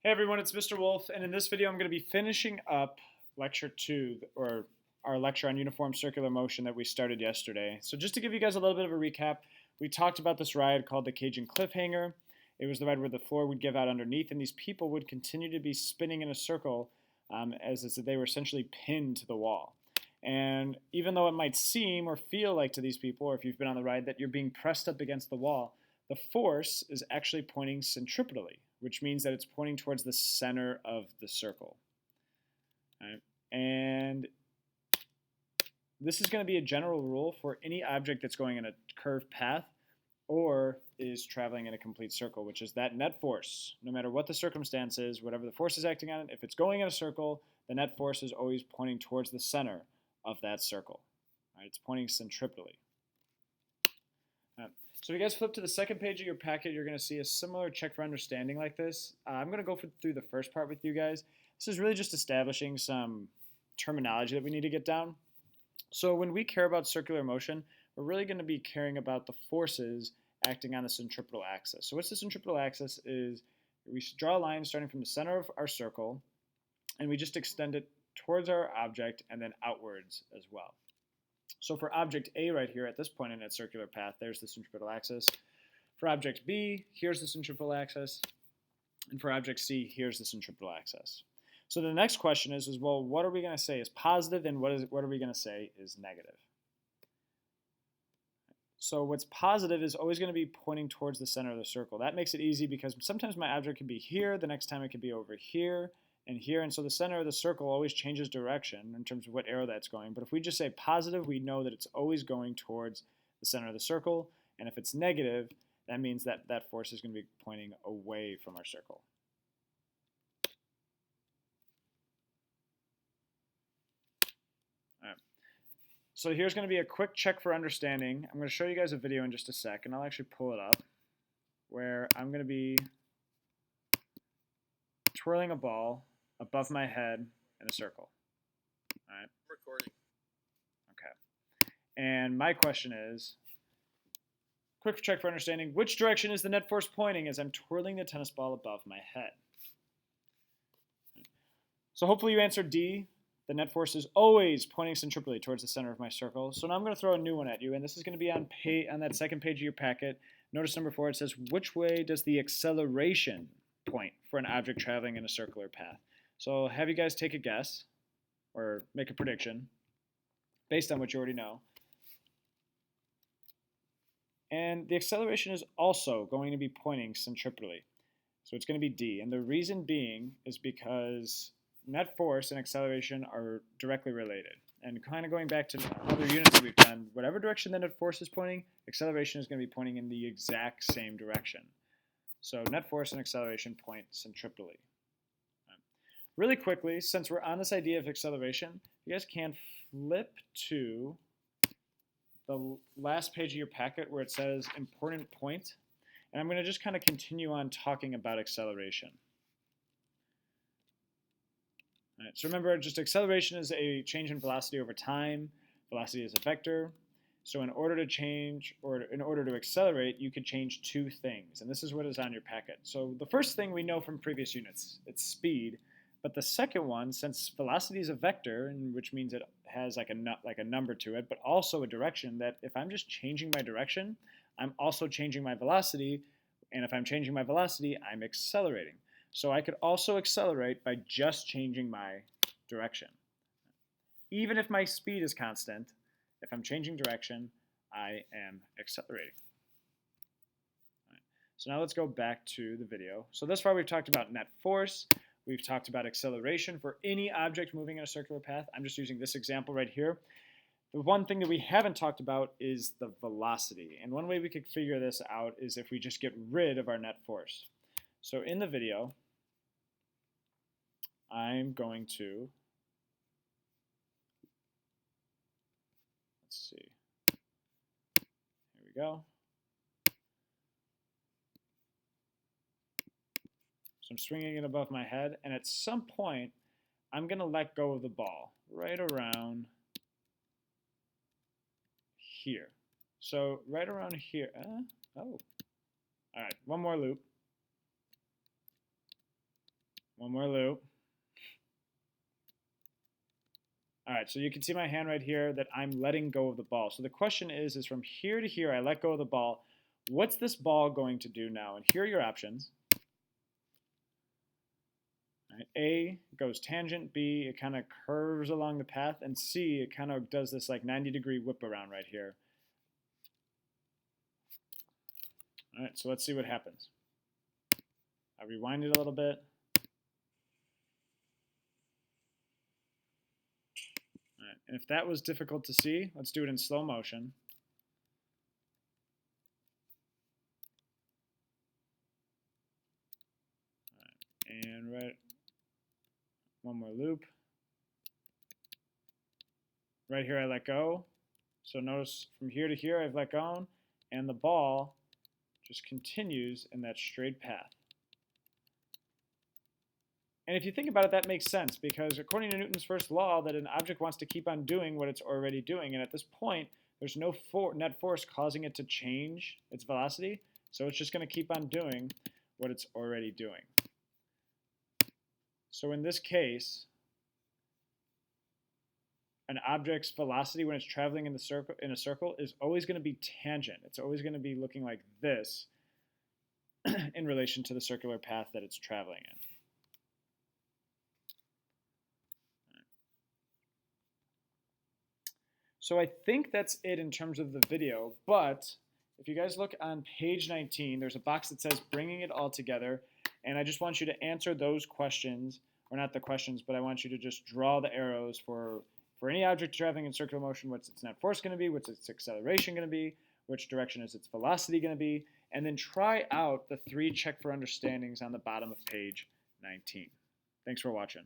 Hey everyone, it's Mr. Wolf, and in this video I'm going to be finishing up Lecture 2, or our lecture on uniform circular motion that we started yesterday. So just to give you guys a little bit of a recap, we talked about this ride called the Cajun Cliffhanger. It was the ride where the floor would give out underneath, and these people would continue to be spinning in a circle as they were essentially pinned to the wall. And even though it might seem or feel like to these people, or if you've been on the ride, that you're being pressed up against the wall, the force is actually pointing centripetally, which means that it's pointing towards the center of the circle. Right? And this is going to be a general rule for any object that's going in a curved path or is traveling in a complete circle, which is that net force. No matter what the circumstance is, whatever the force is acting on it, if it's going in a circle, the net force is always pointing towards the center of that circle. Right? It's pointing centripetally. So if you guys flip to the second page of your packet, you're going to see a similar check for understanding like this. I'm going to go through the first part with you guys. This is really just establishing some terminology that we need to get down. So when we care about circular motion, we're really going to be caring about the forces acting on the centripetal axis. So what's the centripetal axis is we draw a line starting from the center of our circle, and we just extend it towards our object and then outwards as well. So for object A right here at this point in its circular path, there's the centripetal axis. For object B, here's the centripetal axis. And for object C, here's the centripetal axis. So the next question is well, what are we going to say is positive and what are we going to say is negative? So what's positive is always going to be pointing towards the center of the circle. That makes it easy because sometimes my object can be here, the next time it could be over here, and here, and so the center of the circle always changes direction in terms of what arrow that's going. But if we just say positive, we know that it's always going towards the center of the circle, and if it's negative, that means that that force is going to be pointing away from our circle. All right. So here's going to be a quick check for understanding. I'm going to show you guys a video in just a sec, and I'll actually pull it up, where I'm going to be twirling a ball above my head in a circle. All right. Recording. Okay. And my question is, quick check for understanding, which direction is the net force pointing as I'm twirling the tennis ball above my head? So hopefully you answered D. The net force is always pointing centripetally towards the center of my circle. So now I'm going to throw a new one at you, and this is going to be on that second page of your packet. Notice number 4, it says, which way does the acceleration point for an object traveling in a circular path? So have you guys take a guess or make a prediction based on what you already know. And the acceleration is also going to be pointing centripetally. So it's going to be D. And the reason being is because net force and acceleration are directly related. And kind of going back to other units that we've done, whatever direction the net force is pointing, acceleration is going to be pointing in the exact same direction. So net force and acceleration point centripetally. Really quickly, since we're on this idea of acceleration, you guys can flip to the last page of your packet where it says important point. And I'm going to just kind of continue on talking about acceleration. All right, so remember, just acceleration is a change in velocity over time. Velocity is a vector. So in order to change, or in order to accelerate, you could change two things. And this is what is on your packet. So the first thing we know from previous units, it's speed. But the second one, since velocity is a vector, which means it has like a number to it, but also a direction, that if I'm just changing my direction, I'm also changing my velocity. And if I'm changing my velocity, I'm accelerating. So I could also accelerate by just changing my direction. Even if my speed is constant, if I'm changing direction, I am accelerating. All right. So now let's go back to the video. So thus far we've talked about net force. We've talked about acceleration for any object moving in a circular path. I'm just using this example right here. The one thing that we haven't talked about is the velocity. And one way we could figure this out is if we just get rid of our net force. So in the video, I'm going to, let's see, here we go. So I'm swinging it above my head, and at some point, I'm going to let go of the ball right around here. So right around here. All right, one more loop. One more loop. All right, so you can see my hand right here that I'm letting go of the ball. So the question is from here to here, I let go of the ball. What's this ball going to do now? And here are your options. All right, A goes tangent, B, it kind of curves along the path, and C, it kind of does this like 90-degree whip around right here. All right, so let's see what happens. I rewind it a little bit. All right, and if that was difficult to see, let's do it in slow motion. All right, and one more loop. Right here I let go. So notice from here to here I've let go, and the ball just continues in that straight path. And if you think about it, that makes sense, because according to Newton's first law, that an object wants to keep on doing what it's already doing, and at this point, there's no net force causing it to change its velocity, so it's just going to keep on doing what it's already doing. So in this case, an object's velocity when it's traveling in a circle is always going to be tangent. It's always going to be looking like this in relation to the circular path that it's traveling in. So I think that's it in terms of the video, but if you guys look on page 19, there's a box that says bringing it all together, and I just want you to answer those questions, or not the questions, but I want you to just draw the arrows for any object traveling in circular motion. What's its net force going to be? What's its acceleration going to be? Which direction is its velocity going to be? And then try out the 3 check for understandings on the bottom of page 19. Thanks for watching.